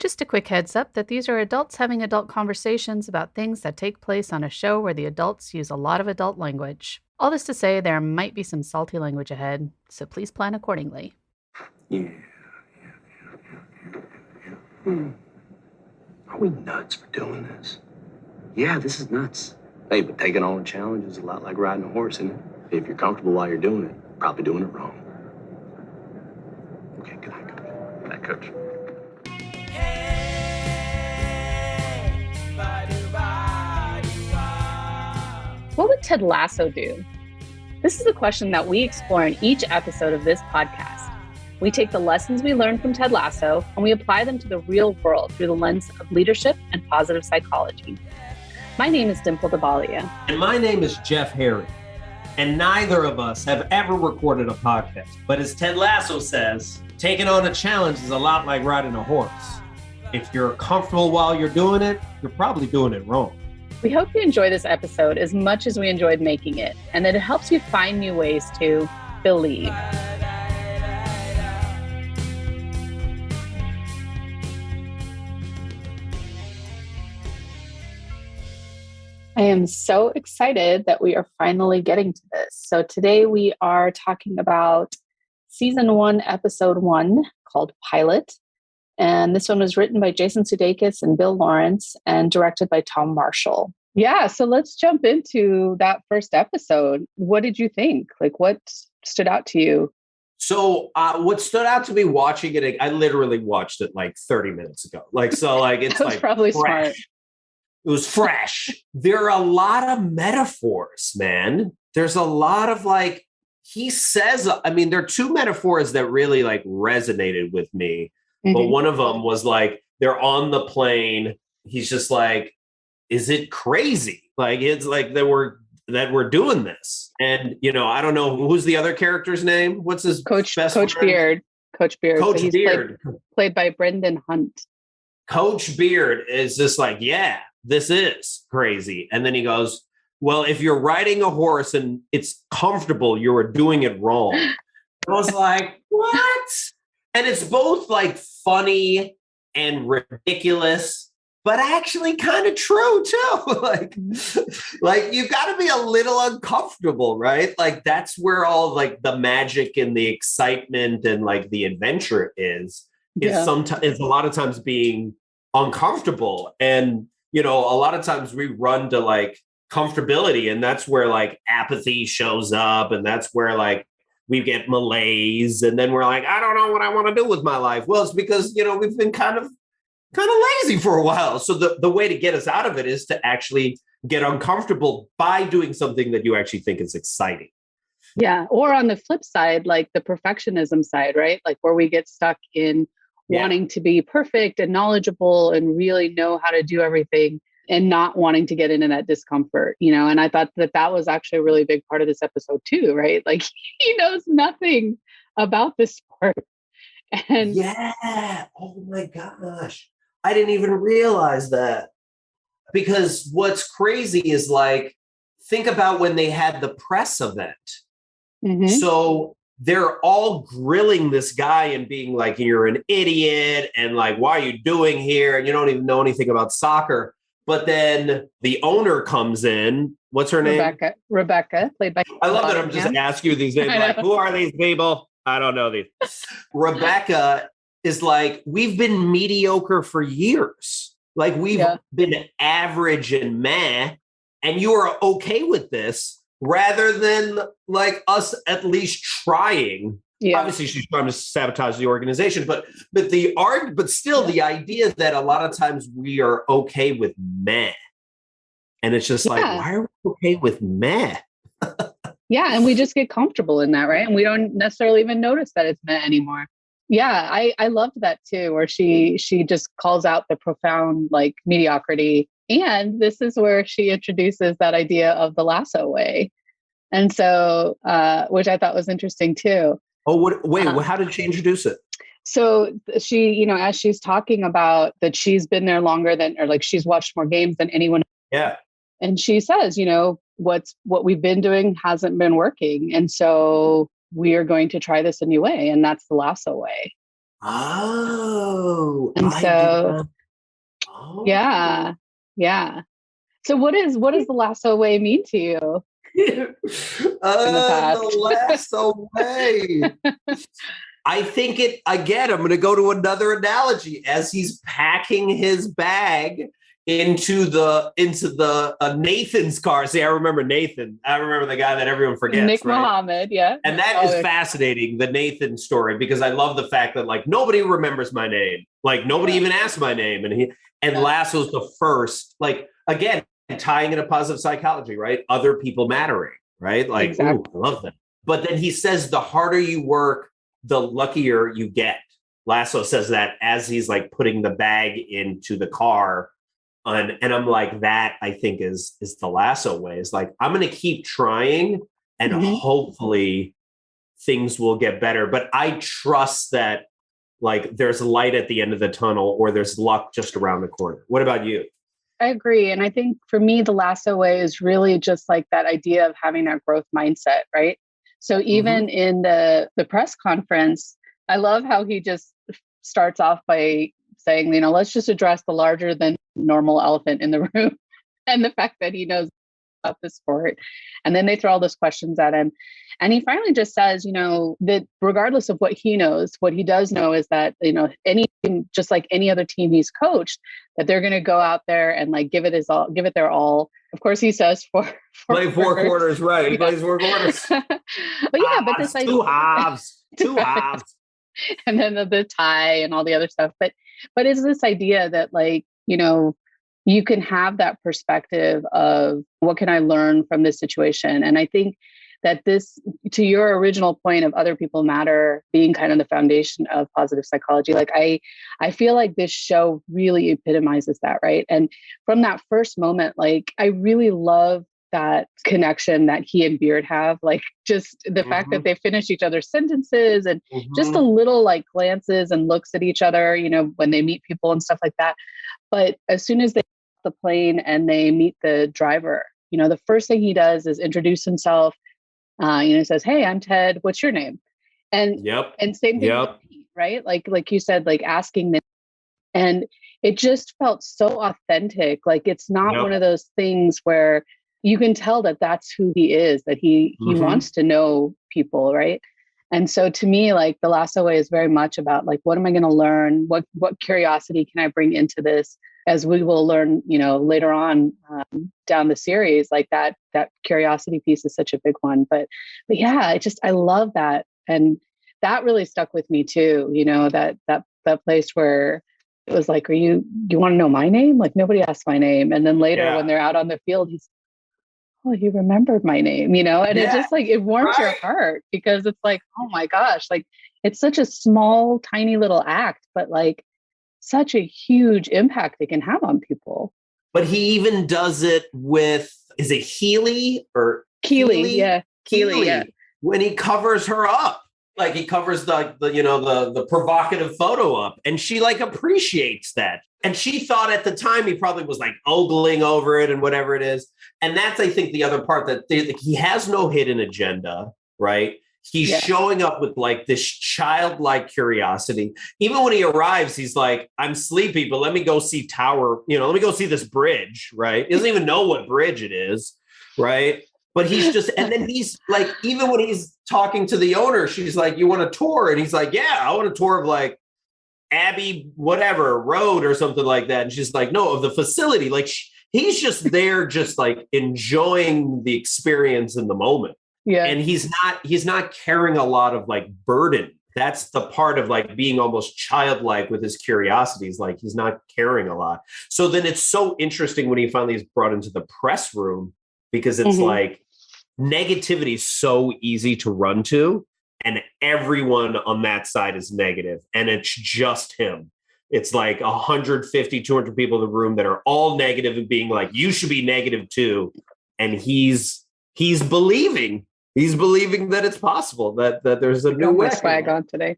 Just a quick heads up that these are adults having adult conversations about things that take place on a show where the adults use a lot of adult language. All this to say there might be some salty language ahead, so please plan accordingly. Yeah. Are we nuts for doing this? Yeah, this is nuts. Hey, but taking on a challenge is a lot like riding a horse, isn't it? If you're comfortable while you're doing it, probably doing it wrong. Okay, good night, Coach. Good night, Coach. What would Ted Lasso do? This is a question that we explore in each episode of this podcast. We take the lessons we learned from Ted Lasso and we apply them to the real world through the lens of leadership and positive psychology. My name is Dimple DeBalia. And my name is Jeff Harry. And neither of us have ever recorded a podcast. But as Ted Lasso says, taking on a challenge is a lot like riding a horse. If you're comfortable while you're doing it, you're probably doing it wrong. We hope you enjoy this episode as much as we enjoyed making it, and that it helps you find new ways to believe. I am so excited that we are finally getting to this. So today we are talking about season 1, episode 1, called Pilot. And this one was written by Jason Sudeikis and Bill Lawrence and directed by Tom Marshall. Yeah, so let's jump into that first episode. What did you think? Like, what stood out to you? So what stood out to me watching it, I literally watched it like 30 minutes ago. It's That was like probably fresh. smart. It was fresh. There are a lot of metaphors, man. There's a lot of he says, there are two metaphors that really resonated with me. But one of them was they're on the plane. He's just like, is it crazy? It's like that we're doing this. And, I don't know, who's the other character's name? What's his Coach friend? Beard. Coach Beard. Coach So he's Beard. Played by Brendan Hunt. Coach Beard is just like, yeah, this is crazy. And then he goes, well, if you're riding a horse and it's comfortable, you're doing it wrong. I was like, what? And it's both funny and ridiculous, but actually kind of true too. You've got to be a little uncomfortable, right? That's where all the magic and the excitement and the adventure is sometimes is a lot of times being uncomfortable. And, a lot of times we run to comfortability, and that's where apathy shows up. And that's where we get malaise, and then we're like, I don't know what I want to do with my life. Well, it's because, we've been kind of lazy for a while. So the way to get us out of it is to actually get uncomfortable by doing something that you actually think is exciting. Yeah. Or on the flip side, the perfectionism side, right? Where we get stuck in wanting to be perfect and knowledgeable and really know how to do everything and not wanting to get into that discomfort, and I thought that was actually a really big part of this episode too, right? He knows nothing about this sport. And yeah. Oh my gosh. I didn't even realize that. Because what's crazy is think about when they had the press event. Mm-hmm. So they're all grilling this guy and being like, you're an idiot. And why are you doing here? And you don't even know anything about soccer. But then the owner comes in. What's her name? Rebecca, played by. I love that I'm just asking you these names. Who are these people? I don't know these. Rebecca is we've been mediocre for years. We've been average and meh, and you are okay with this rather than us at least trying. Yeah. Obviously, she's trying to sabotage the organization, but still, the idea that a lot of times we are okay with meh, and it's just why are we okay with meh? Yeah, and we just get comfortable in that, right? And we don't necessarily even notice that it's meh anymore. Yeah, I loved that too, where she just calls out the profound mediocrity, and this is where she introduces that idea of the Lasso Way, and so which I thought was interesting too. Oh, how did she introduce it? So she, as she's talking about that she's been there longer than, or she's watched more games than anyone. Yeah. And she says, what we've been doing hasn't been working. And so we are going to try this a new way. And that's the Lasso Way. Oh, And I did so, not. Oh. yeah, yeah. So what does the lasso way mean to you in the The past? lasso way. I think it again. I'm going to go to another analogy as he's packing his bag into the Nathan's car. See, I remember Nathan. I remember the guy that everyone forgets, Nick right? Mohammed, yeah. And that is Oh, fascinating, the Nathan story, because I love the fact that like nobody remembers my name, like nobody even asked my name, and Lasso's the first, like again tying into positive psychology, right? Other people mattering, right? Like, ooh, exactly. I love that. But then he says the harder you work, the luckier you get. Lasso says that as he's like putting the bag into the car. And I'm like, that I think is the lasso way. Is like, I'm gonna keep trying and Mhm. hopefully things will get better. But I trust that like there's light at the end of the tunnel or there's luck just around the corner. What about you? I agree. And I think for me, the lasso way is really just like that idea of having that growth mindset, right? So Mm-hmm. even in the press conference, I love how he just starts off by saying, let's just address the larger than normal elephant in the room and the fact that he knows about the sport. And then they throw all those questions at him. And he finally just says, that regardless of what he knows, what he does know is that, any team, just like any other team he's coached, that they're going to go out there and like give it their all. Of course, he says four Play four quarters. quarters, right? He Yeah. plays four quarters. But yeah, but this Two idea, halves, two halves. and then the tie and all the other stuff. But it's this idea that like, you can have that perspective of what can I learn from this situation? And I think that this, to your original point of other people matter being kind of the foundation of positive psychology, like I feel like this show really epitomizes that, right? And from that first moment, like I really love that connection that he and Beard have, like just the fact that Mm-hmm. they finish each other's sentences and just a Mm-hmm. little like glances and looks at each other, when they meet people and stuff like that. But as soon as they get off the plane and they meet the driver, the first thing he does is introduce himself. Says, "Hey, I'm Ted. What's your name?" And Yep. and same thing with Yep. Pete, right? Like you said, like asking them, and it just felt so authentic. Like it's not one Yep. of those things where you can tell that that's who he is, that he Mm-hmm. wants to know people, right? And so to me, like the lasso way is very much about like, what am I going to learn? What curiosity can I bring into this? As we will learn, later on down the series, like that curiosity piece is such a big one. But yeah, I love that, and that really stuck with me too. That place where it was like, you want to know my name? Like nobody asked my name. And then later Yeah. when they're out on the field, he's, oh, you remembered my name, and it Yeah. just like, it warms your Right. heart because it's like, oh my gosh, like it's such a small, tiny little act, but like such a huge impact it can have on people. But he even does it with, is it Healy or Keely, Keely? yeah. Keely, yeah. Keely, when he covers her up. Like he covers the provocative photo up, and she like appreciates that. And she thought at the time he probably was like ogling over it and whatever it is. And that's I think the other part that he has no hidden agenda, right? He's Yeah. showing up with like this childlike curiosity. Even when he arrives, he's like, I'm sleepy, but let me go see Tower, let me go see this bridge, right? He doesn't even know what bridge it is, right? But he's just, and then he's like, even when he's talking to the owner, she's like, you want a tour? And he's like, yeah, I want a tour of like Abbey, whatever road or something like that. And she's like, no, of the facility. Like he's just there, just like enjoying the experience in the moment. Yeah. And he's not carrying a lot of like burden. That's the part of like being almost childlike with his curiosities. Like he's not carrying a lot. So then it's so interesting when he finally is brought into the press room because it's like negativity is so easy to run to. And everyone on that side is negative. And it's just him. It's like 150, 200 people in the room that are all negative and being like, you should be negative too. And he's believing. He's believing that it's possible, that there's a new way. Swag on today.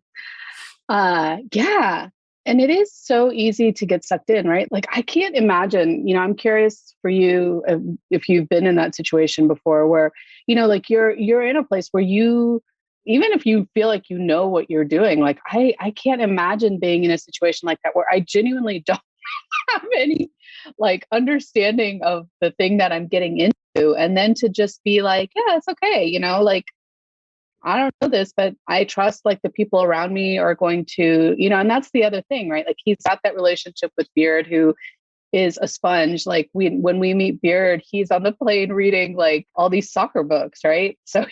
Yeah. And it is so easy to get sucked in, right? Like I can't imagine, I'm curious for you if you've been in that situation before where, like you're in a place where you even if you feel like you know what you're doing, like I can't imagine being in a situation like that where I genuinely don't have any like understanding of the thing that I'm getting into. And then to just be like, yeah, it's okay. Like, I don't know this, but I trust like the people around me are going to, and that's the other thing, right? Like he's got that relationship with Beard, who is a sponge. Like when we meet Beard, he's on the plane reading like all these soccer books, right? So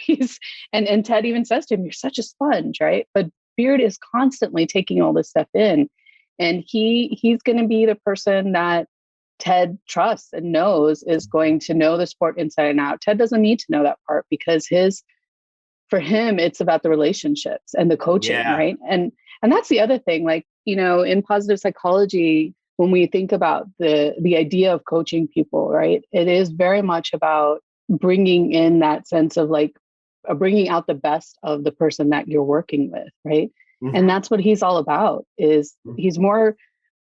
and Ted even says to him, "You're such a sponge," right? But Beard is constantly taking all this stuff in, and he's going to be the person that Ted trusts and knows is going to know the sport inside and out. Ted doesn't need to know that part because for him, it's about the relationships and the coaching, right? And that's the other thing, like, in positive psychology, when we think about the idea of coaching people, right, it is very much about bringing in that sense of like bringing out the best of the person that you're working with, right? Mm-hmm. And that's what he's all about. He's more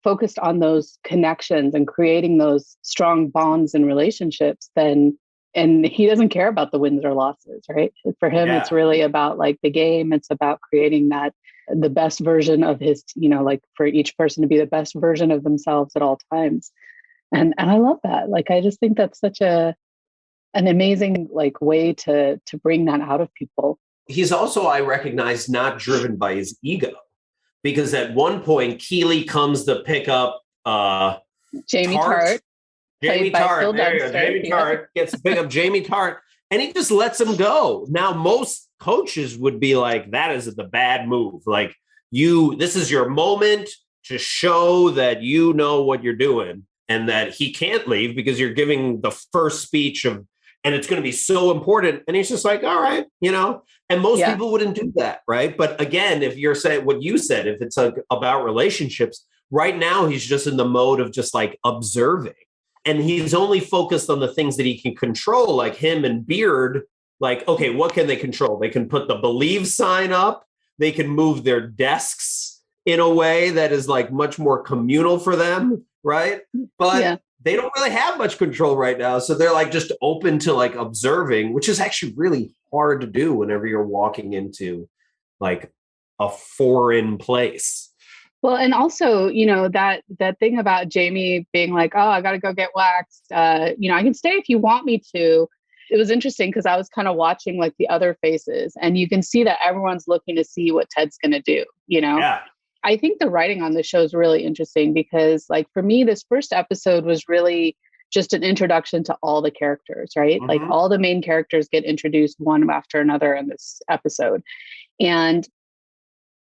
focused on those connections and creating those strong bonds and relationships and he doesn't care about the wins or losses, right? For him, It's really about like the game. It's about creating the best version of his, like for each person to be the best version of themselves at all times. And I love that. Like, I just think that's such an amazing like way to bring that out of people. He's also, I recognize, not driven by his ego, because at one point Keeley comes to pick up Jamie Tart. Jamie Tart, there you go. Jamie Tart gets to pick up Jamie Tart, and he just lets him go. Now, most coaches would be like, that is the bad move. Like, this is your moment to show that you know what you're doing and that he can't leave because you're giving the first speech and it's going to be so important. And he's just like, all right, and most people wouldn't do that, right? But again, if you're saying what you said, if it's about relationships, right now he's just in the mode of just like observing. And he's only focused on the things that he can control, like him and Beard. Like, okay, what can they control? They can put the believe sign up. They can move their desks in a way that is like much more communal for them, right? But they don't really have much control right now. So they're like just open to like observing, which is actually really hard to do whenever you're walking into like a foreign place. Well, and also, that thing about Jamie being like, oh, I got to go get waxed. I can stay if you want me to. It was interesting because I was kind of watching like the other faces, and you can see that everyone's looking to see what Ted's going to do, Yeah. I think the writing on the show is really interesting because like for me, this first episode was really just an introduction to all the characters, right? Mm-hmm. Like all the main characters get introduced one after another in this episode. And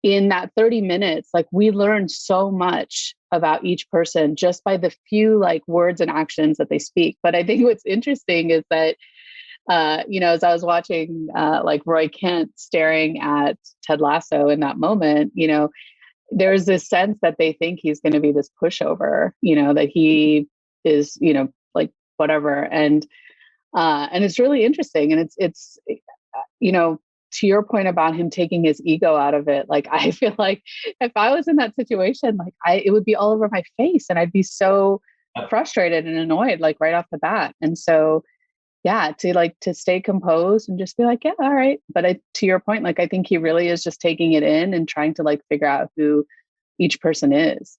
in that 30 minutes, like we learned so much about each person just by the few like words and actions that they speak. But I think what's interesting is that, as I was watching like Roy Kent staring at Ted Lasso in that moment, there's this sense that they think he's going to be this pushover, that he is, like whatever. And it's really interesting. And it's to your point about him taking his ego out of it, like I feel like if I was in that situation, like it would be all over my face and I'd be so frustrated and annoyed, like right off the bat. And so, to stay composed and just be like, yeah, all right. But to your point, like I think he really is just taking it in and trying to like figure out who each person is.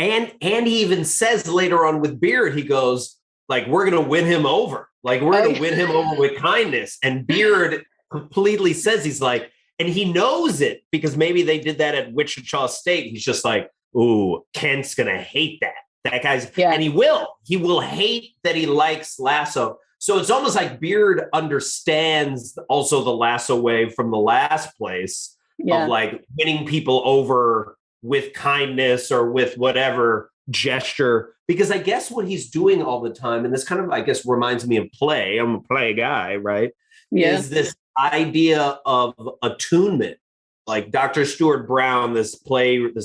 And he even says later on with Beard, he goes like, we're going to win him over. Like we're going to win him over with kindness. And Beard completely says he's like, and he knows it because maybe they did that at Wichita State. He's just like, ooh, Kent's gonna hate that guy's, and he will hate that he likes Lasso. So it's almost like Beard understands also the Lasso way from the last place of like winning people over with kindness or with whatever gesture, because I guess what he's doing all the time, and this kind of, I guess, reminds me of play. I'm a play guy, right? Is this idea of attunement. Like Dr. Stuart Brown, this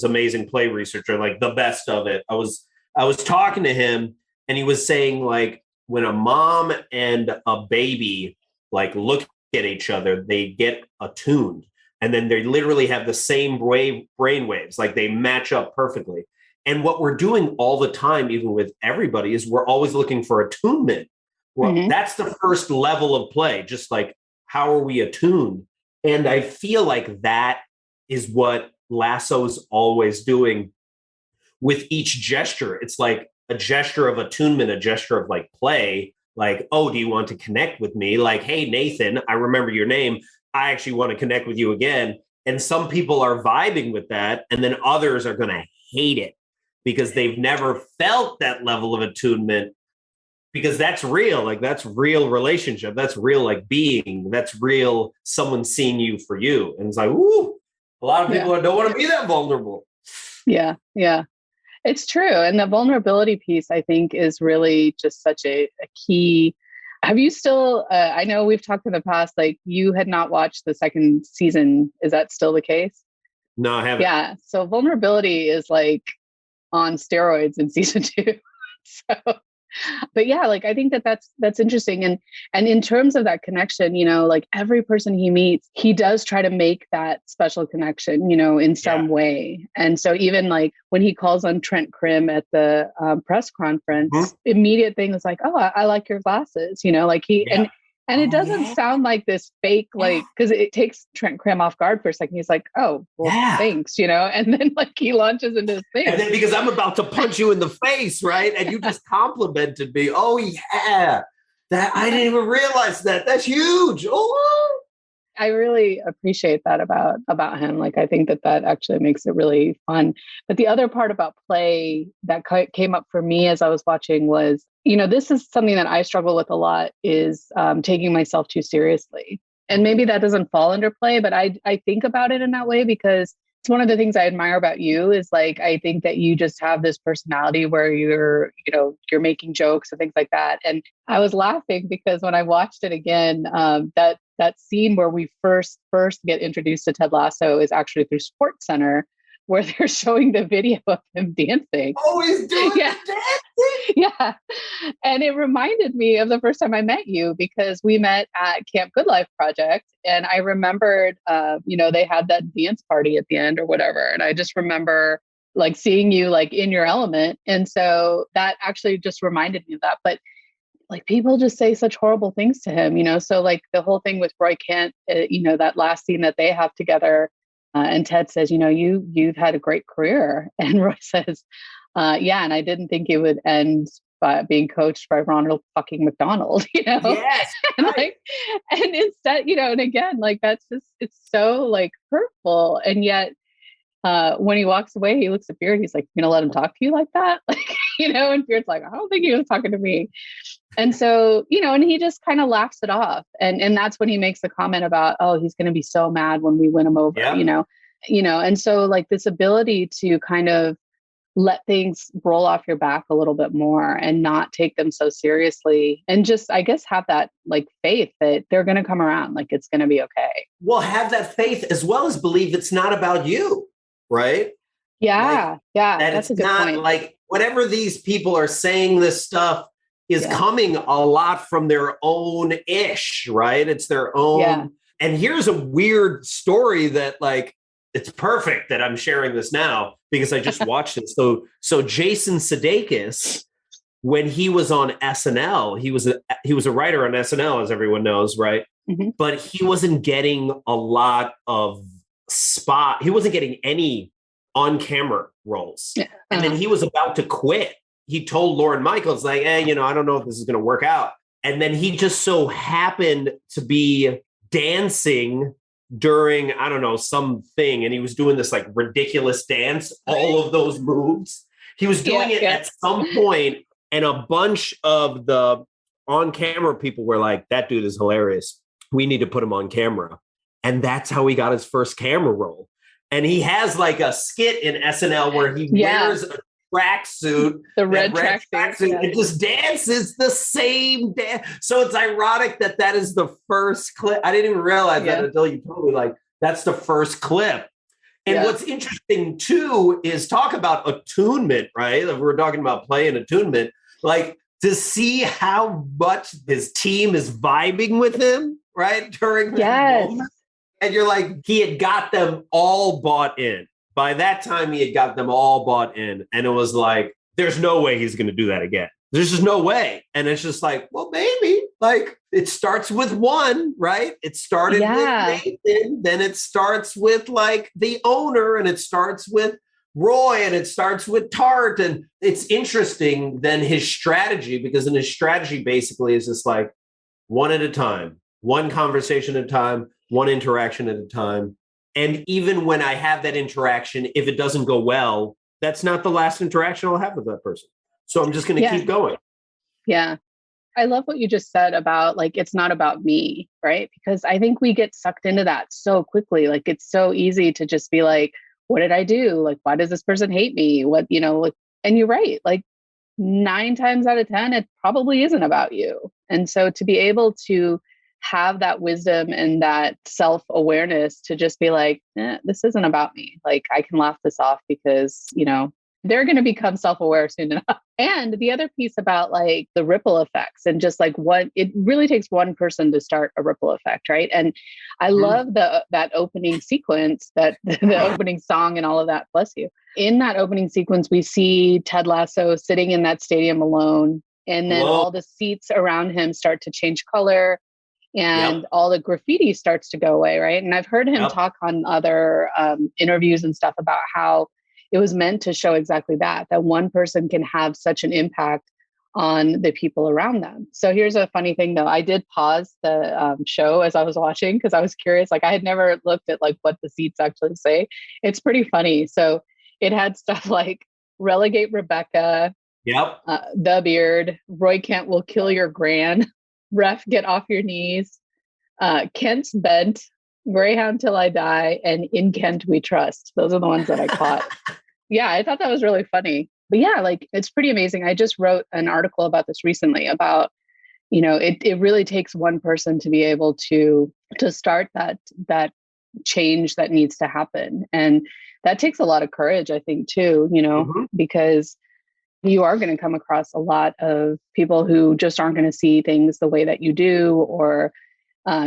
amazing play researcher, like the best of it. I was talking to him and he was saying like when a mom and a baby like look at each other, they get attuned and then they literally have the same brain waves, like they match up perfectly. And what we're doing all the time, even with everybody, is we're always looking for attunement. Well, that's the first level of play, just like how are we attuned? And I feel like that is what Lasso's always doing with each gesture. It's like a gesture of attunement, a gesture of like play, like, oh, do you want to connect with me? Like, hey, Nathan, I remember your name. I actually want to connect with you again. And some people are vibing with that, and then others are going to hate it because they've never felt that level of attunement, because that's real. Like, that's real relationship. That's real, like, being. That's real someone seeing you for you. And it's like, ooh, a lot of people don't want to be that vulnerable. Yeah. Yeah. It's true. And the vulnerability piece, I think, is really just such a key. Have you still, I know we've talked in the past, like you had not watched the second season. Is that still the case? No, I haven't. Yeah. So vulnerability is like on steroids in season 2. So, but yeah, like I think that that's interesting. And in terms of that connection, you know, like every person he meets, he does try to make that special connection, you know, in some way. And so even like when he calls on Trent Krim at the press conference, immediate thing is like, oh, I like your glasses, you know, like and it doesn't sound like this fake, like, because it takes Trent Krim off guard for a second. He's like, oh, well, thanks, you know, and then like he launches into his thing. And then because I'm about to punch you in the face, right? And you just complimented me. Oh, yeah. That I didn't even realize that. That's huge. Oh, I really appreciate that about him. Like, I think that actually makes it really fun. But the other part about play that came up for me as I was watching was, you know, this is something that I struggle with a lot, is taking myself too seriously. And maybe that doesn't fall under play, but I think about it in that way because it's one of the things I admire about you is like, I think that you just have this personality where you're making jokes and things like that. And I was laughing because when I watched it again, that scene where we first get introduced to Ted Lasso is actually through Sports Center, where they're showing the video of him dancing. Oh, he's doing the dancing. Yeah. And it reminded me of the first time I met you because we met at Camp Good Life Project. And I remembered, they had that dance party at the end or whatever. And I just remember like seeing you like in your element. And so that actually just reminded me of that. But like people just say such horrible things to him, you know? So like the whole thing with Roy Kent, that last scene that they have together, and Ted says, you know, you've had a great career. And Roy says, yeah, and I didn't think it would end by being coached by Ronald fucking McDonald, you know? Yes. And instead, you know, and again, like that's just, it's so like hurtful. And yet when he walks away, he looks at Beard, he's like, you know, let him talk to you like that? Like, you know, and Beard's like, I don't think he was talking to me. And so, you know, and he just kind of laughs it off. And that's when he makes the comment about, oh, he's going to be so mad when we win him over, you know, and so like this ability to kind of let things roll off your back a little bit more and not take them so seriously. And just, I guess, have that like faith that they're going to come around, like it's going to be okay. Well, have that faith as well as believe it's not about you, right? Yeah. Like, yeah. That that's it's a good not point. like whatever these people are saying, this stuff is coming a lot from their own ish, right? It's their own. Yeah. And here's a weird story that like, it's perfect that I'm sharing this now because I just watched it. So Jason Sudeikis, when he was on SNL, he was a writer on SNL, as everyone knows, right? Mm-hmm. But he wasn't getting a lot of he wasn't getting any on-camera roles. Yeah. And then he was about to quit. He told Lauren Michaels, like, hey, you know, I don't know if this is going to work out. And then he just so happened to be dancing during, I don't know, something. And he was doing this like ridiculous dance, all of those moves. He was doing it at some point, and a bunch of the on-camera people were like, that dude is hilarious. We need to put him on camera. And that's how he got his first camera role. And he has like a skit in SNL where he wears a tracksuit, the red tracksuit, and just dances the same dance. So it's ironic that is the first clip. I didn't even realize that until you told me, like, that's the first clip. And what's interesting too is talk about attunement, right? If we're talking about play and attunement, like to see how much his team is vibing with him, right? During that moment. And you're like, he had got them all bought in. By that time, he had got them all bought in. And it was like, there's no way he's going to do that again. There's just no way. And it's just like, well, maybe. Like it starts with one, right? It started with Nathan, then it starts with like the owner, and it starts with Roy, and it starts with Tart. And it's interesting then his strategy, because in his strategy basically is just like one at a time, one conversation at a time, one interaction at a time. And even when I have that interaction, if it doesn't go well, that's not the last interaction I'll have with that person. So I'm just going to keep going. Yeah. I love what you just said about like, it's not about me, right? Because I think we get sucked into that so quickly. Like, it's so easy to just be like, what did I do? Like, why does this person hate me? What, like, and you're right. Like 9 times out of 10, it probably isn't about you. And so to be able to have that wisdom and that self-awareness to just be like, this isn't about me. Like, I can laugh this off because, they're going to become self-aware soon enough. And the other piece about like the ripple effects and just like it really takes one person to start a ripple effect, right? And I love that opening sequence, that the opening song and all of that, bless you. In that opening sequence, we see Ted Lasso sitting in that stadium alone, and then all the seats around him start to change color, and all the graffiti starts to go away, right? And I've heard him talk on other interviews and stuff about how it was meant to show exactly that one person can have such an impact on the people around them. So here's a funny thing though. I did pause the show as I was watching because I was curious. Like I had never looked at like what the seats actually say. It's pretty funny. So it had stuff like relegate Rebecca, the Beard, Roy Kent will kill your gran, ref get off your knees, Kent's bent, Greyhound till I die, and In Kent we trust. Those are the ones that I caught. Yeah, I thought that was really funny. But yeah, like it's pretty amazing. I just wrote an article about this recently about, it really takes one person to be able to start that change that needs to happen. And that takes a lot of courage, I think, too, because you are going to come across a lot of people who just aren't going to see things the way that you do, or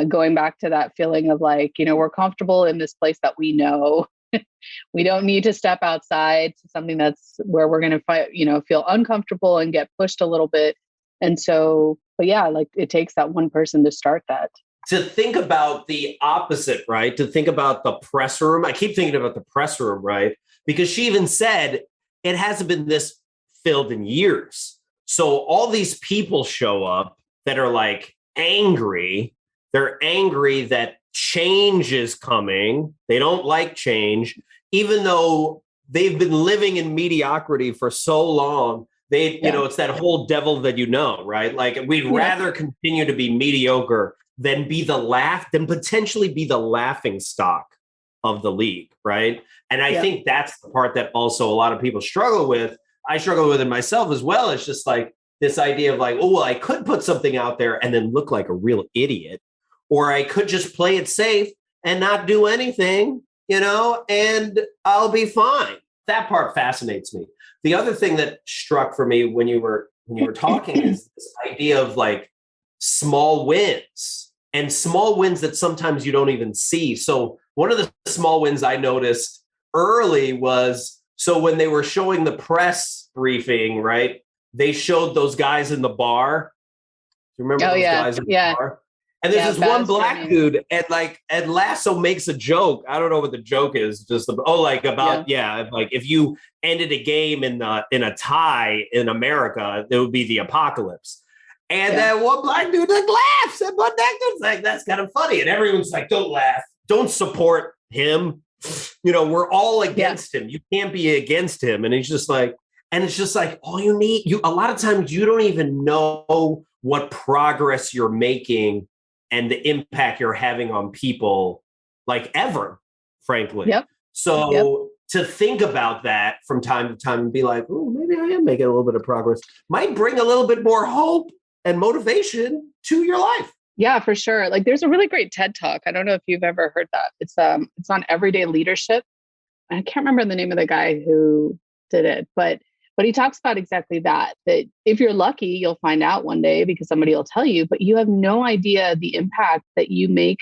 going back to that feeling of like, we're comfortable in this place that we know. We don't need to step outside to something that's where we're going to feel uncomfortable and get pushed a little bit. And so, but yeah, like it takes that one person to start that. To think about the opposite, right? To think about the press room. I keep thinking about the press room, right? Because she even said it hasn't been this filled in years. So all these people show up that are like angry. They're angry that change is coming. They don't like change, even though they've been living in mediocrity for so long. It's that whole devil that right? Like we'd rather continue to be mediocre than than potentially be the laughing stock of the league, right? And I think that's the part that also a lot of people struggle with. I struggle with it myself as well. It's just like this idea of like, oh, well, I could put something out there and then look like a real idiot. Or I could just play it safe and not do anything, and I'll be fine. That part fascinates me. The other thing that struck for me when you were talking is this idea of like small wins that sometimes you don't even see. So one of the small wins I noticed early was, so when they were showing the press briefing, right, they showed those guys in the bar. Do you remember those guys in the bar? And there's this one black dude, and Lasso makes a joke. I don't know what the joke is. Just like if you ended a game in a tie in America, it would be the apocalypse. And then one black dude like laughs, and one black dude's like, that's kind of funny, and everyone's like, don't laugh, don't support him. We're all against him. You can't be against him. And he's just like, all you need, a lot of times you don't even know what progress you're making and the impact you're having on people, like ever, frankly. So to think about that from time to time and be like, oh, maybe I am making a little bit of progress, might bring a little bit more hope and motivation to your life. Yeah, for sure. Like there's a really great TED Talk. I don't know if you've ever heard that. It's on everyday leadership. I can't remember the name of the guy who did it, but he talks about exactly that if you're lucky, you'll find out one day because somebody will tell you, but you have no idea the impact that you make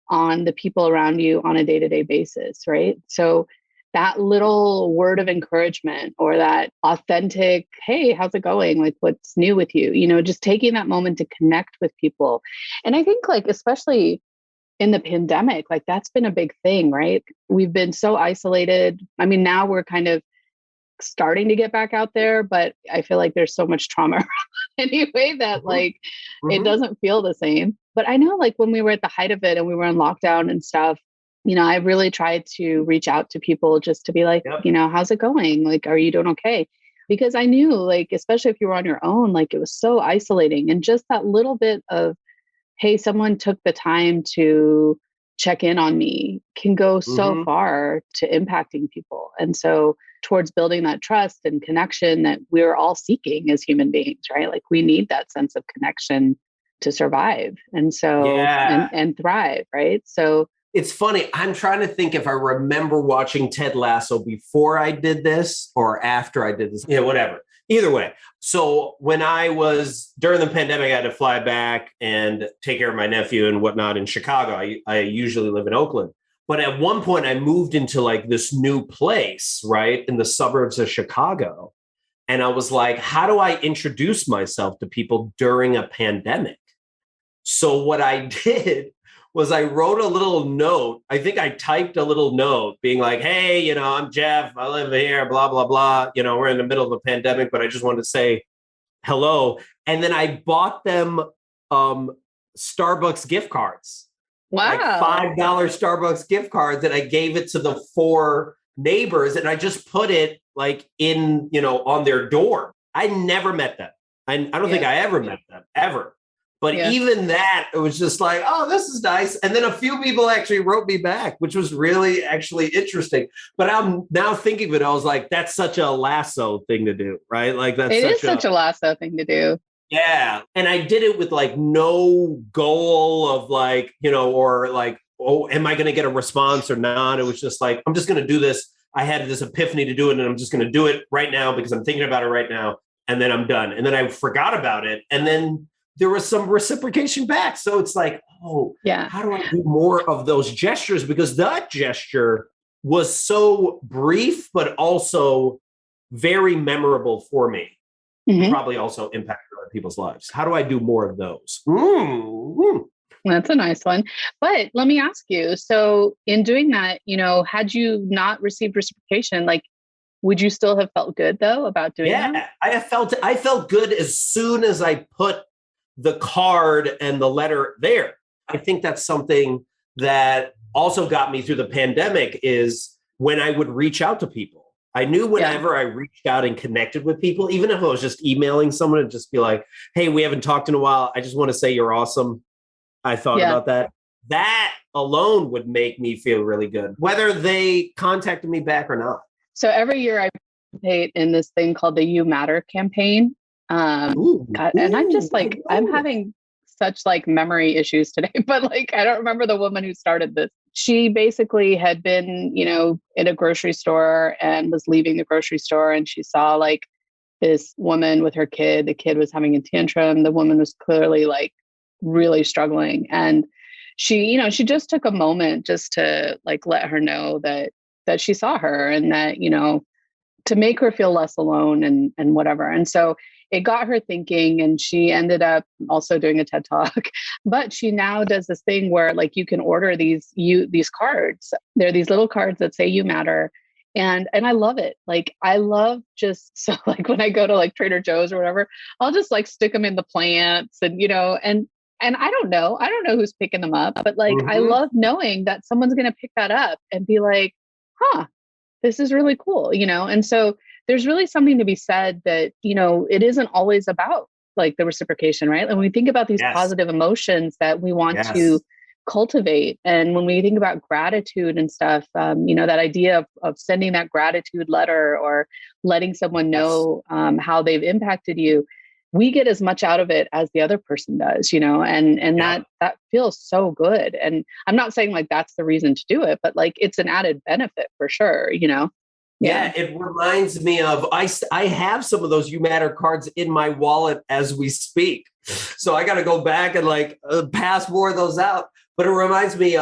on the people around you on a day-to-day basis, right? So that little word of encouragement or that authentic, hey, how's it going? Like, what's new with you? You know, just taking that moment to connect with people. And I think, like, especially in the pandemic, like, that's been a big thing, right? We've been so isolated. I mean, now we're kind of starting to get back out there, but I feel like there's so much trauma anyway that like it doesn't feel the same. But I know, like, when we were at the height of it and we were in lockdown and stuff, you know, I really tried to reach out to people just to be like, you know, how's it going? Like, are you doing okay? Because I knew, like, especially if you were on your own, like, it was so isolating. And just that little bit of, hey, someone took the time to check in on me can go so far to impacting people. And so towards building that trust and connection that we're all seeking as human beings, right? Like, we need that sense of connection to survive. And so, and thrive, right? So it's funny. I'm trying to think if I remember watching Ted Lasso before I did this or after I did this. Yeah, whatever. Either way. So when I was during the pandemic, I had to fly back and take care of my nephew and whatnot in Chicago. I usually live in Oakland. But at one point I moved into like this new place, right, in the suburbs of Chicago. And I was like, how do I introduce myself to people during a pandemic? So what I did was I wrote a little note. I think I typed a little note being like, hey, you know, I'm Jeff. I live here, blah, blah, blah. You know, we're in the middle of a pandemic, but I just wanted to say hello. And then I bought them Starbucks gift cards. Wow. Like $5 Starbucks gift cards. And I gave it to the 4 neighbors. And I just put it like in, you know, on their door. I never met them. I don't think I ever met them, ever. But even that, it was just like, oh, this is nice. And then a few people actually wrote me back, which was really actually interesting. But I'm now thinking of it, I was like, that's such a Lasso thing to do, right? Like that's such a Lasso thing to do. Yeah. And I did it with like no goal of like, you know, or like, oh, am I going to get a response or not? It was just like, I'm just going to do this. I had this epiphany to do it and I'm just going to do it right now because I'm thinking about it right now. And then I'm done. And then I forgot about it. And then there was some reciprocation back. So it's like, oh, yeah, how do I do more of those gestures? Because that gesture was so brief, but also very memorable for me. Probably also impacted other people's lives. How do I do more of those? That's a nice one. But let me ask you, so in doing that, you know, had you not received reciprocation, like, would you still have felt good though about doing that? Yeah, I felt good as soon as I put the card and the letter there. I think that's something that also got me through the pandemic is when I would reach out to people. I knew whenever I reached out and connected with people, even if I was just emailing someone and just be like, hey, we haven't talked in a while. I just want to say you're awesome. I thought about that. That alone would make me feel really good, whether they contacted me back or not. So every year I participate in this thing called the You Matter campaign. And I'm just like, I'm having such like memory issues today, but like, I don't remember the woman who started this. She basically had been, you know, in a grocery store and was leaving the grocery store. And she saw like this woman with her kid. The kid was having a tantrum. The woman was clearly like really struggling. And she, you know, she just took a moment just to like, let her know that she saw her and that, you know, to make her feel less alone and whatever. And so it got her thinking, and she ended up also doing a TED Talk. But she now does this thing where like you can order these cards. They're these little cards that say you matter. And I love it. Like I love just so like when I go to like Trader Joe's or whatever, I'll just like stick them in the plants and you know, and I don't know who's picking them up, but like I love knowing that someone's gonna pick that up and be like, huh, this is really cool, you know? And so there's really something to be said that, you know, it isn't always about like the reciprocation, right? And when we think about these positive emotions that we want to cultivate, and when we think about gratitude and stuff, you know, that idea of sending that gratitude letter or letting someone know how they've impacted you, we get as much out of it as the other person does, you know, and that feels so good. And I'm not saying like that's the reason to do it, but like it's an added benefit for sure, you know? Yeah, it reminds me of, I have some of those You Matter cards in my wallet as we speak. So I got to go back and like pass more of those out. But it reminds me,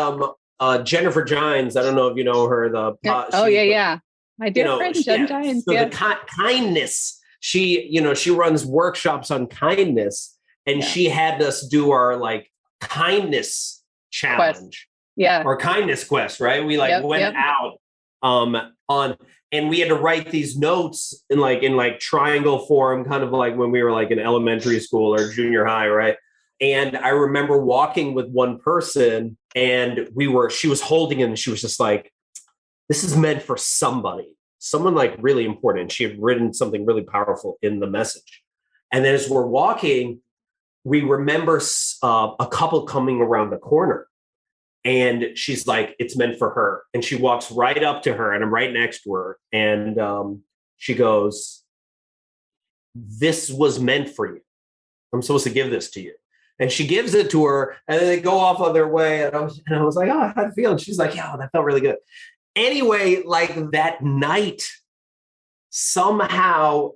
Jennifer Gines. I don't know if you know her. Yeah. My dear friend, Jen Gines. So the kindness. She runs workshops on kindness, and she had us do our like kindness challenge, or kindness quest. Right? We went out on, and we had to write these notes in triangle form, kind of like when we were like in elementary school or junior high, right? And I remember walking with one person, and she was holding it, and she was just like, this is meant for someone like really important. She had written something really powerful in the message. And then as we're walking, we remember a couple coming around the corner, and she's like, it's meant for her. And she walks right up to her, and I'm right next to her. And she goes, this was meant for you. I'm supposed to give this to you. And she gives it to her, and then they go off on their way. And I was like, oh, how'd it feel? And she's like, yeah, that felt really good. Anyway, like that night, somehow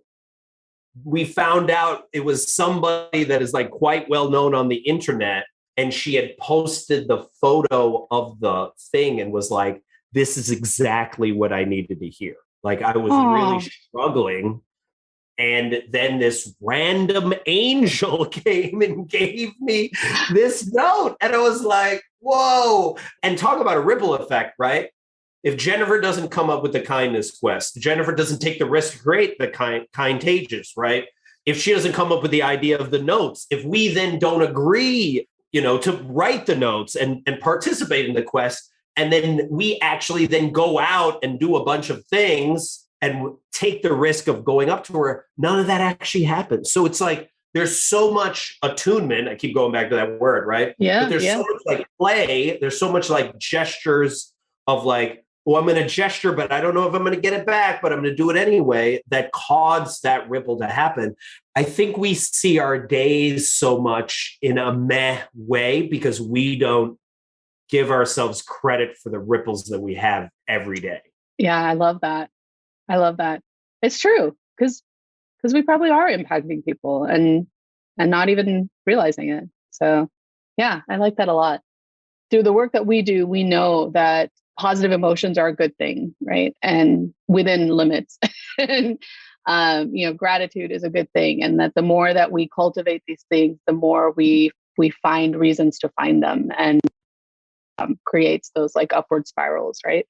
we found out it was somebody that is like quite well known on the internet. And she had posted the photo of the thing and was like, this is exactly what I needed to hear. Like I was really struggling. And then this random angel came and gave me this note. And I was like, whoa. And talk about a ripple effect, right? If Jennifer doesn't come up with the kindness quest, Jennifer doesn't take the risk to create the kindtagious, right? If she doesn't come up with the idea of the notes, if we then don't agree, to write the notes and participate in the quest, and then we actually then go out and do a bunch of things and take the risk of going up to her, none of that actually happens. So it's like, there's so much attunement. I keep going back to that word, right? Yeah. But there's so much like play. There's so much like gestures of like, I'm going to gesture, but I don't know if I'm going to get it back, but I'm going to do it anyway, that caused that ripple to happen. I think we see our days so much in a meh way because we don't give ourselves credit for the ripples that we have every day. Yeah, I love that. It's true because we probably are impacting people and not even realizing it. So yeah, I like that a lot. Through the work that we do, we know that positive emotions are a good thing, right? And within limits. And gratitude is a good thing. And that the more that we cultivate these things, the more we find reasons to find them, and creates those like upward spirals, right?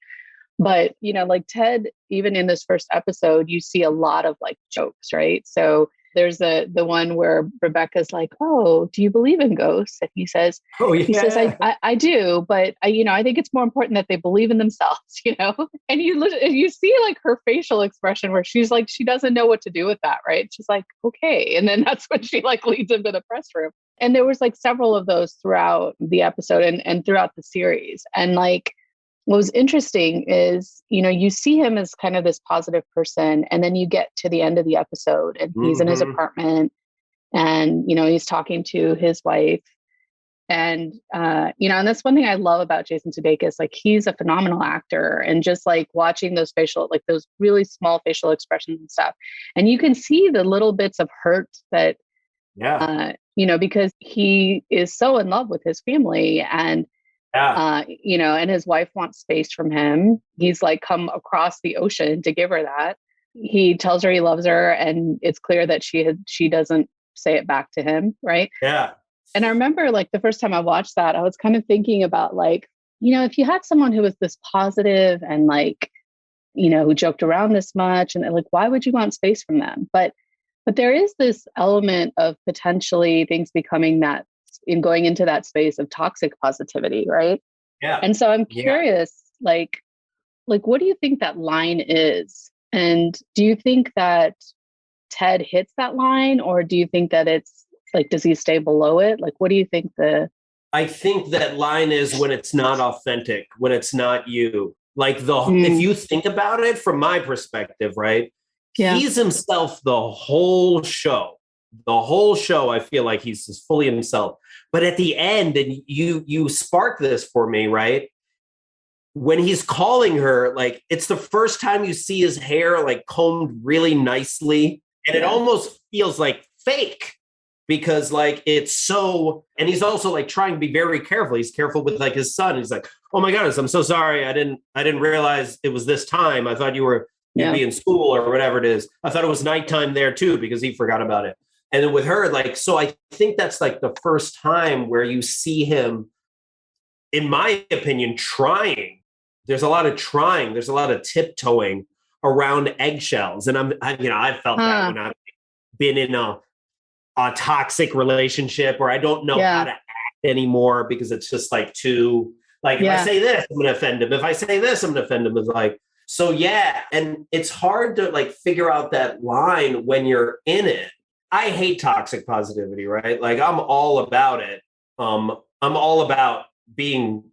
But, like Ted, even in this first episode, you see a lot of like jokes, right? So there's the one where Rebecca's like, oh, do you believe in ghosts? And he says, I do, but I think it's more important that they believe in themselves, and you see like her facial expression where she's like, she doesn't know what to do with that. Right. She's like, okay. And then that's when she like leads him to the press room. And there was like several of those throughout the episode and throughout the series. And like, what was interesting is, you see him as kind of this positive person, and then you get to the end of the episode and he's in his apartment and, he's talking to his wife. And, and that's one thing I love about Jason Sudeikis. Like he's a phenomenal actor, and just like watching those those really small facial expressions and stuff. And you can see the little bits of hurt that, because he is so in love with his family, and and his wife wants space from him. He's like come across the ocean to give her that. He tells her he loves her, and it's clear that she doesn't say it back to him, right? Yeah. And I remember like the first time I watched that, I was kind of thinking about like, if you had someone who was this positive and like, who joked around this much, and like, why would you want space from them? But there is this element of potentially things becoming that, in going into that space of toxic positivity, right? Yeah. And so I'm curious, like what do you think that line is? And do you think that Ted hits that line, or do you think that it's like, does he stay below it? Like, what do you think I think that line is when it's not authentic, when it's not you. Like if you think about it from my perspective, right? Yeah. He's himself the whole show. The whole show, I feel like he's just fully himself. But at the end, and you spark this for me, right? When he's calling her, like it's the first time you see his hair like combed really nicely, and it almost feels like fake. because like it's so, and he's also like trying to be very careful. He's careful with like his son. He's like, oh my goodness, I'm so sorry. I didn't realize it was this time. I thought you'd be in school or whatever it is. I thought it was nighttime there too, because he forgot about it. And then with her, like, so I think that's like the first time where you see him, in my opinion, trying. There's a lot of trying. There's a lot of tiptoeing around eggshells. And I've felt that when I've been in a toxic relationship, or I don't know how to act anymore because it's just like too, like, if I say this, I'm going to offend him. If I say this, I'm going to offend him. It's like, so yeah. And it's hard to like figure out that line when you're in it. I hate toxic positivity, right? Like I'm all about it. I'm all about being,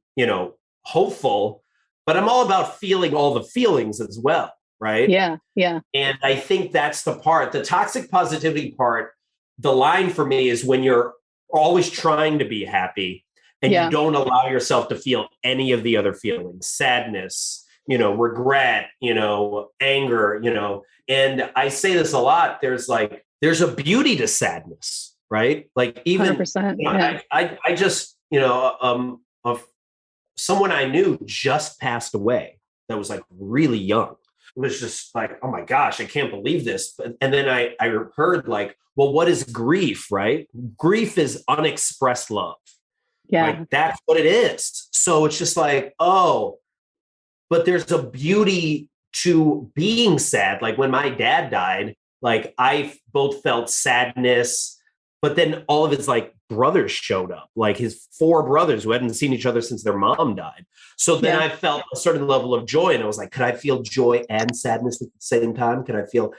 hopeful, but I'm all about feeling all the feelings as well. Right. Yeah. Yeah. And I think that's the part, the toxic positivity part. The line for me is when you're always trying to be happy and you don't allow yourself to feel any of the other feelings, sadness, regret, anger, and I say this a lot. There's a beauty to sadness, right? Like even 100%, I just, of someone I knew just passed away that was like really young. It was just like, oh my gosh, I can't believe this. And then I heard like, well, what is grief, right? Grief is unexpressed love. Yeah. Like that's what it is. So it's just like, oh, but there's a beauty to being sad. Like when my dad died, like I both felt sadness, but then all of his like brothers showed up, like his 4 brothers who hadn't seen each other since their mom died. So then I felt a certain level of joy, and I was like, could I feel joy and sadness at the same time? Could I feel,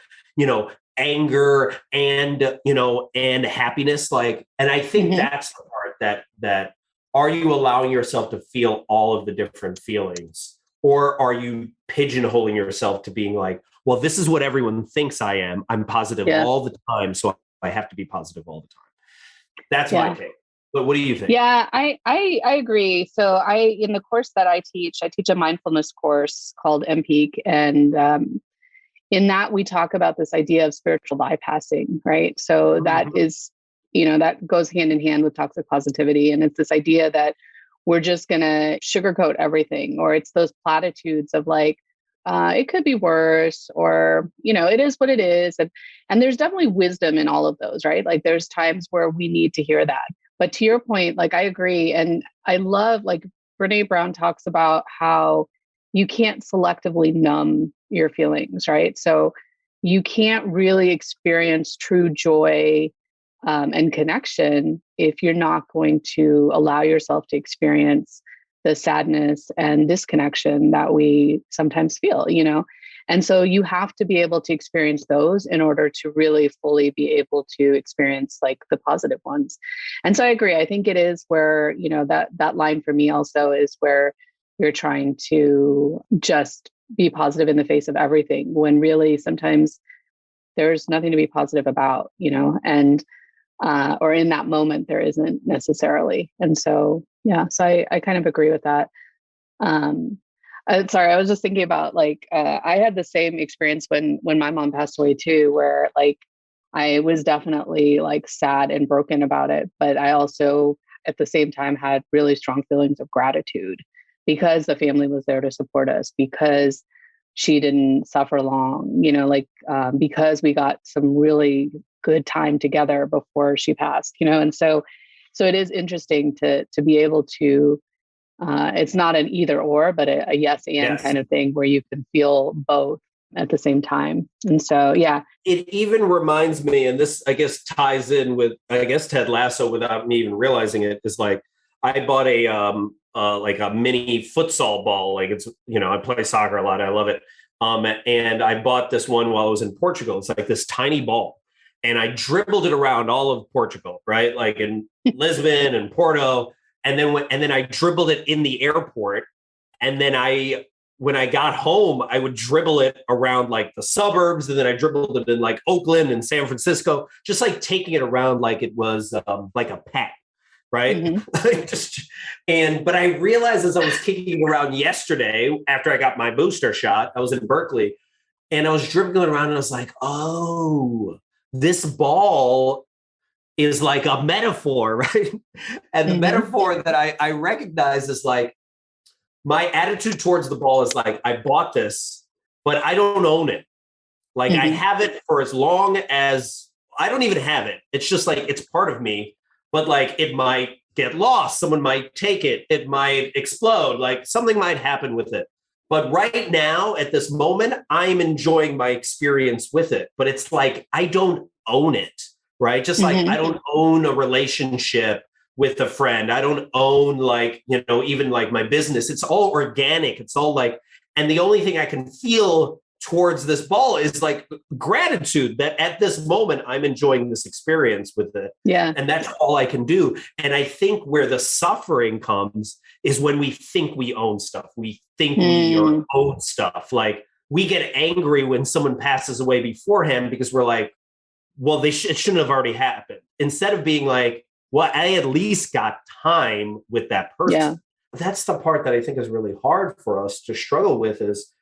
anger and, and happiness? Like, and I think that's the part that are you allowing yourself to feel all of the different feelings, or are you pigeonholing yourself to being like, well, this is what everyone thinks I am. I'm positive all the time, so I have to be positive all the time. That's my take. But what do you think? Yeah, I agree. So in the course that I teach a mindfulness course called MPEAK. And in that we talk about this idea of spiritual bypassing, right? So that is, that goes hand in hand with toxic positivity. And it's this idea that we're just going to sugarcoat everything, or it's those platitudes of like, it could be worse, or, it is what it is. And there's definitely wisdom in all of those, right? Like there's times where we need to hear that. But to your point, like I agree. And I love, like Brene Brown talks about how you can't selectively numb your feelings, right? So you can't really experience true joy and connection if you're not going to allow yourself to experience the sadness and disconnection that we sometimes feel, And so you have to be able to experience those in order to really fully be able to experience like the positive ones. And so I agree. I think it is where, that line for me also is where you're trying to just be positive in the face of everything, when really sometimes there's nothing to be positive about, and or in that moment there isn't necessarily. And so, so I kind of agree with that. Sorry, I was just thinking about like, I had the same experience when my mom passed away too, where like, I was definitely like sad and broken about it. But I also at the same time had really strong feelings of gratitude because the family was there to support us, because she didn't suffer long, because we got some really good time together before she passed, and so it is interesting to be able to, it's not an either or, but a yes and kind of thing where you can feel both at the same time. And so, it even reminds me, and this, I guess, ties in with, Ted Lasso without me even realizing it, is like, I bought like a mini futsal ball. Like it's, I play soccer a lot. I love it. And I bought this one while I was in Portugal. It's like this tiny ball. And I dribbled it around all of Portugal, right? Like in Lisbon and Porto. And then I dribbled it in the airport. And then when I got home, I would dribble it around like the suburbs. And then I dribbled it in like Oakland and San Francisco, just like taking it around like it was like a pet. Right. But I realized as I was kicking around yesterday, after I got my booster shot, I was in Berkeley and I was dribbling around and I was like, oh, this ball is like a metaphor, right? And the metaphor that I recognize is like, my attitude towards the ball is like, I bought this, but I don't own it. Like I have it for as long as I don't even have it. It's just like, it's part of me, but like it might get lost. Someone might take it. It might explode. Like something might happen with it. But right now at this moment, I'm enjoying my experience with it, but it's like, I don't own it, right? Just like I don't own a relationship with a friend. I don't own like, even like my business. It's all organic. It's all like, and the only thing I can feel towards this ball is like gratitude that at this moment I'm enjoying this experience with it. Yeah. And that's all I can do. And I think where the suffering comes is when we think we own stuff. We think we are owed stuff. Like we get angry when someone passes away beforehand because we're like, well, it shouldn't have already happened. Instead of being like, well, I at least got time with that person. Yeah. That's the part that I think is really hard for us to struggle with is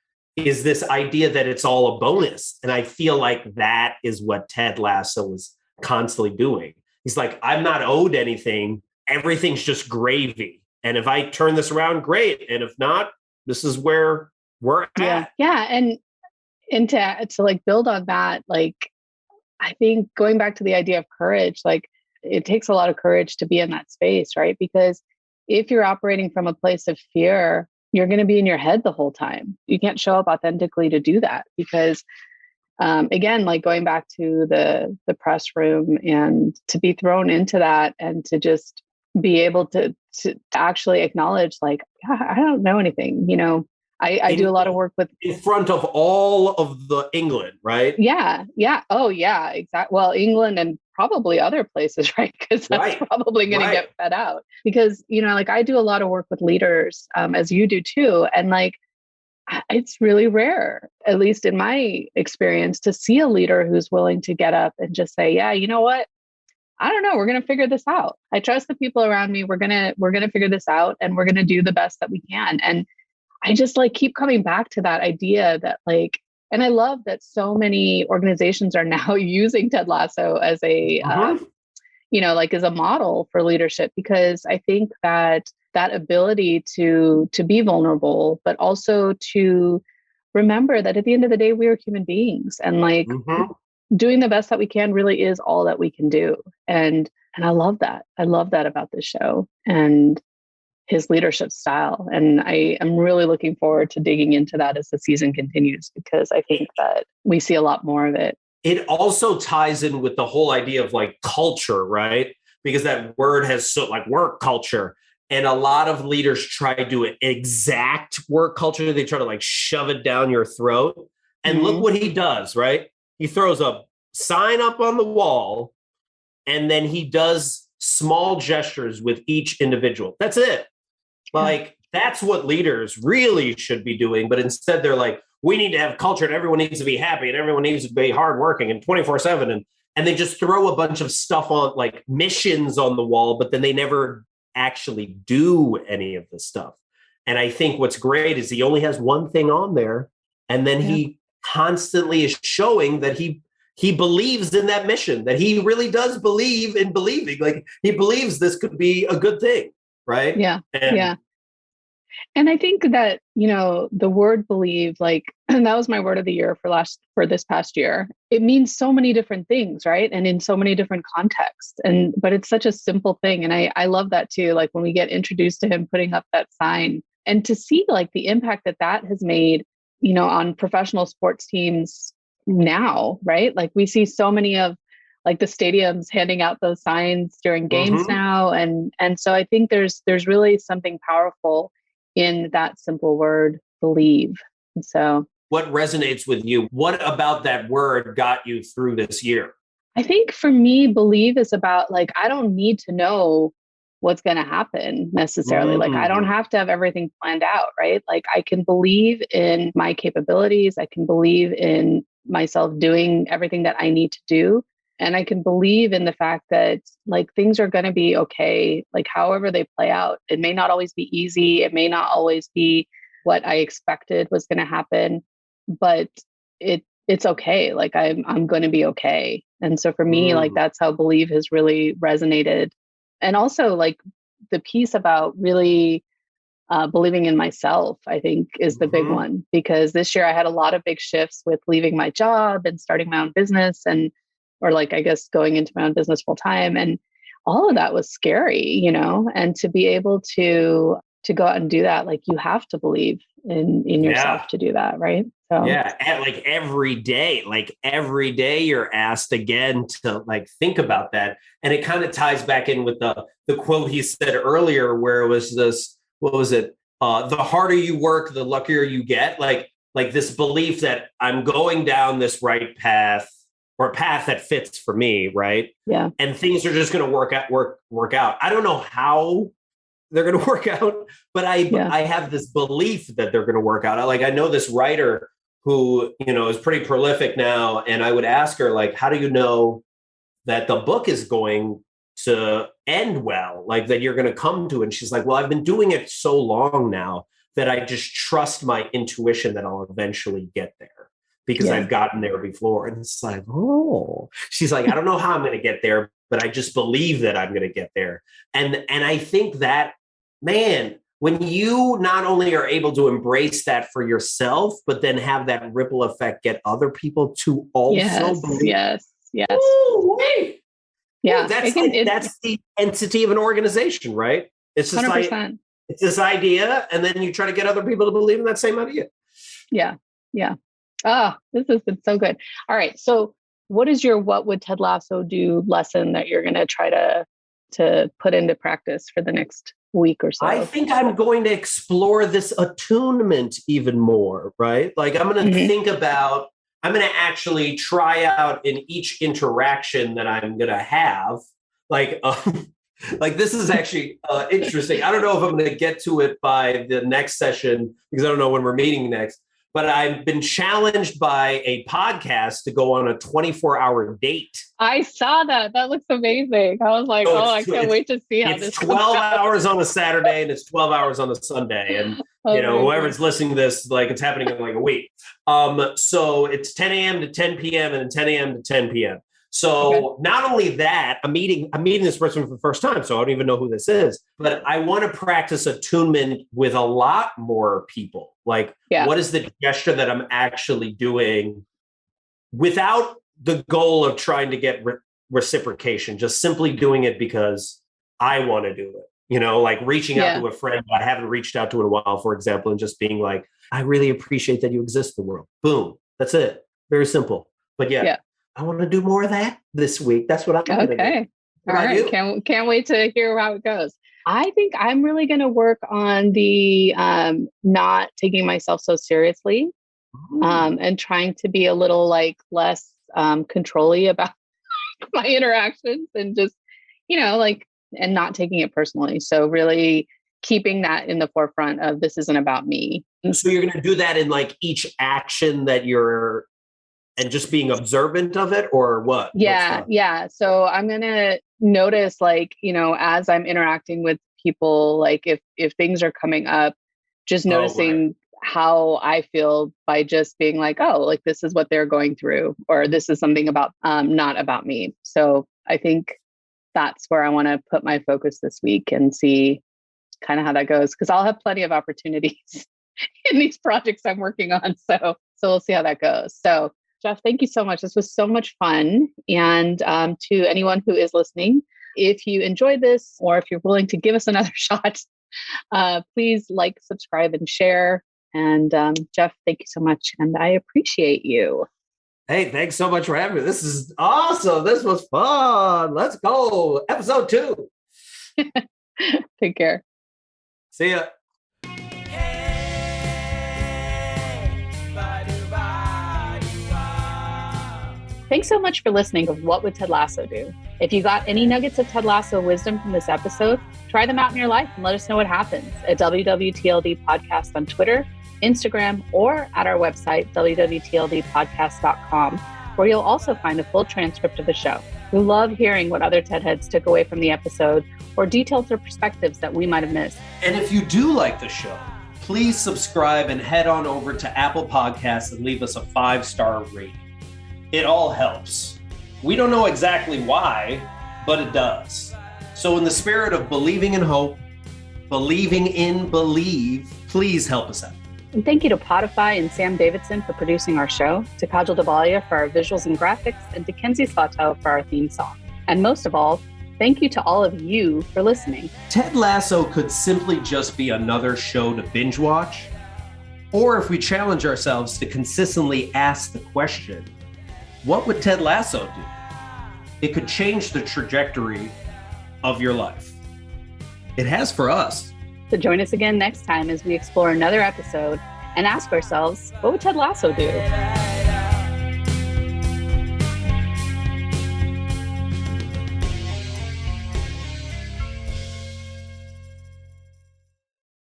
this idea that it's all a bonus. And I feel like that is what Ted Lasso is constantly doing. He's like, I'm not owed anything. Everything's just gravy. And if I turn this around, great. And if not, this is where we're at. Yeah. And to like build on that, like, I think going back to the idea of courage, like it takes a lot of courage to be in that space, right? Because if you're operating from a place of fear, you're going to be in your head the whole time. You can't show up authentically to do that because, again, like going back to the press room and to be thrown into that and to just be able to actually acknowledge, like, I don't know anything. I do a lot of work with in front of all of the England, right? Yeah. Oh, yeah, exactly. Well, England and probably other places, right? Because that's probably going to get fed out. Because like I do a lot of work with leaders, as you do too, and like it's really rare, at least in my experience, to see a leader who's willing to get up and just say, "Yeah, you know what? I don't know. We're going to figure this out. I trust the people around me. We're gonna figure this out, and we're going to do the best that we can." And I just like keep coming back to that idea that like, and I love that so many organizations are now using Ted Lasso as a, like as a model for leadership, because I think that ability to be vulnerable, but also to remember that at the end of the day, we are human beings and like doing the best that we can really is all that we can do. And I love that. I love that about this show and his leadership style. And I am really looking forward to digging into that as the season continues, because I think that we see a lot more of it. It also ties in with the whole idea of like culture, right? Because that word has so like work culture. And a lot of leaders try to do an exact work culture. They try to like shove it down your throat. And look what he does, right? He throws a sign up on the wall and then he does small gestures with each individual. That's it. Like, that's what leaders really should be doing. But instead, they're like, we need to have culture and everyone needs to be happy and everyone needs to be hardworking and 24/7. And they just throw a bunch of stuff on, like missions on the wall, but then they never actually do any of the stuff. And I think what's great is he only has one thing on there. And then he constantly is showing that he believes in that mission, that he really does believe in believing. Like, he believes this could be a good thing. Right. Yeah. And I think that, the word believe, like, and that was my word of the year for this past year. It means so many different things, right? And in so many different contexts. But it's such a simple thing. And I love that too. Like when we get introduced to him putting up that sign and to see like the impact that has made, on professional sports teams now, right? Like we see so many of like the stadiums handing out those signs during games now. And so I think there's really something powerful in that simple word, believe. And so what resonates with you? What about that word got you through this year? I think for me, believe is about like, I don't need to know what's going to happen necessarily. Like, I don't have to have everything planned out, right? Like I can believe in my capabilities. I can believe in myself doing everything that I need to do. And I can believe in the fact that like things are going to be okay, like however they play out. It may not always be easy. It may not always be what I expected was going to happen, but it's okay. Like I'm going to be okay. And so for me, like that's how believe has really resonated. And also like the piece about really believing in myself, I think is the big one, because this year I had a lot of big shifts with leaving my job and starting my own business or like, I guess going into my own business full time. And all of that was scary, you know, and to be able to go out and do that, like you have to believe in yourself to do that. Right. So yeah. And like every day you're asked again to like think about that. And it kind of ties back in with the quote he said earlier, where it was this, what was it? The harder you work, the luckier you get. Like this belief that I'm going down this right path, or a path that fits for me, right? Yeah. And things are just going to work out. I don't know how they're going to work out, but I have this belief that they're going to work out. I know this writer who, you know, is pretty prolific now, and I would ask her, like, how do you know that the book is going to end well, like that you're going to come to? And she's like, well, I've been doing it so long now that I just trust my intuition that I'll eventually get there because I've gotten there before. And it's like, oh, she's like, I don't know how I'm going to get there, but I just believe that I'm going to get there. And I think that, man, when you not only are able to embrace that for yourself, but then have that ripple effect, get other people to also believe. Yes. Ooh, wait. Yeah. Ooh, that's the entity of an organization, right? It's just 100%. like, it's this idea, and then you try to get other people to believe in that same idea. Yeah. Oh, this has been so good. All right. So what is your what would Ted Lasso do lesson that you're going to try to put into practice for the next week or so? I think I'm going to explore this attunement even more, right? Like I'm going to I'm going to actually try out in each interaction that I'm going to have, like this is actually interesting. I don't know if I'm going to get to it by the next session because I don't know when we're meeting next. But I've been challenged by a podcast to go on a 24-hour date. I saw that. That looks amazing. I was like, I can't wait to see how this It's 12 hours on a Saturday and it's 12 hours on a Sunday. And, you know, whoever's listening to this, like it's happening in like a week. So it's 10 a.m. to 10 p.m. and then 10 a.m. to 10 p.m. So not only that, I'm meeting this person for the first time, so I don't even know who this is, but I want to practice attunement with a lot more people. Like, what is the gesture that I'm actually doing without the goal of trying to get reciprocation, just simply doing it because I want to do it. You know, like reaching out to a friend I haven't reached out to in a while, for example, and just being like, I really appreciate that you exist in the world. Boom. That's it. Very simple. But I want to do more of that this week. That's what I'm going to do. Okay. All right. Can't wait to hear how it goes. I think I'm really going to work on the not taking myself so seriously and trying to be a little like less controlly about my interactions and just, you know, like, and not taking it personally. So really keeping that in the forefront of this isn't about me. So you're going to do that in like each action that you're, and just being observant of it, or what? Yeah. So I'm going to notice, like, you know, as I'm interacting with people, like if things are coming up, just noticing how I feel by just being like, oh, like this is what they're going through, or this is something about, not about me. So I think that's where I want to put my focus this week and see kind of how that goes. Cause I'll have plenty of opportunities in these projects I'm working on. So we'll see how that goes. So Jeff, thank you so much. This was so much fun. And to anyone who is listening, if you enjoyed this, or if you're willing to give us another shot, please like, subscribe, and share. And Jeff, thank you so much. And I appreciate you. Hey, thanks so much for having me. This is awesome. This was fun. Let's go. Episode 2. Take care. See ya. Thanks so much for listening to What Would Ted Lasso Do? If you got any nuggets of Ted Lasso wisdom from this episode, try them out in your life and let us know what happens at WWTLD Podcast on Twitter, Instagram, or at our website, www.tldpodcast.com, where you'll also find a full transcript of the show. We love hearing what other TED Heads took away from the episode or details or perspectives that we might have missed. And if you do like the show, please subscribe and head on over to Apple Podcasts and leave us a 5-star rating. It all helps. We don't know exactly why, but it does. So in the spirit of believing in hope, believing in believe, please help us out. And thank you to Podify and Sam Davidson for producing our show, to Kajal Dabalia for our visuals and graphics, and to Kenzie Slato for our theme song. And most of all, thank you to all of you for listening. Ted Lasso could simply just be another show to binge watch, or if we challenge ourselves to consistently ask the question, what would Ted Lasso do? It could change the trajectory of your life. It has for us. So join us again next time as we explore another episode and ask ourselves, what would Ted Lasso do?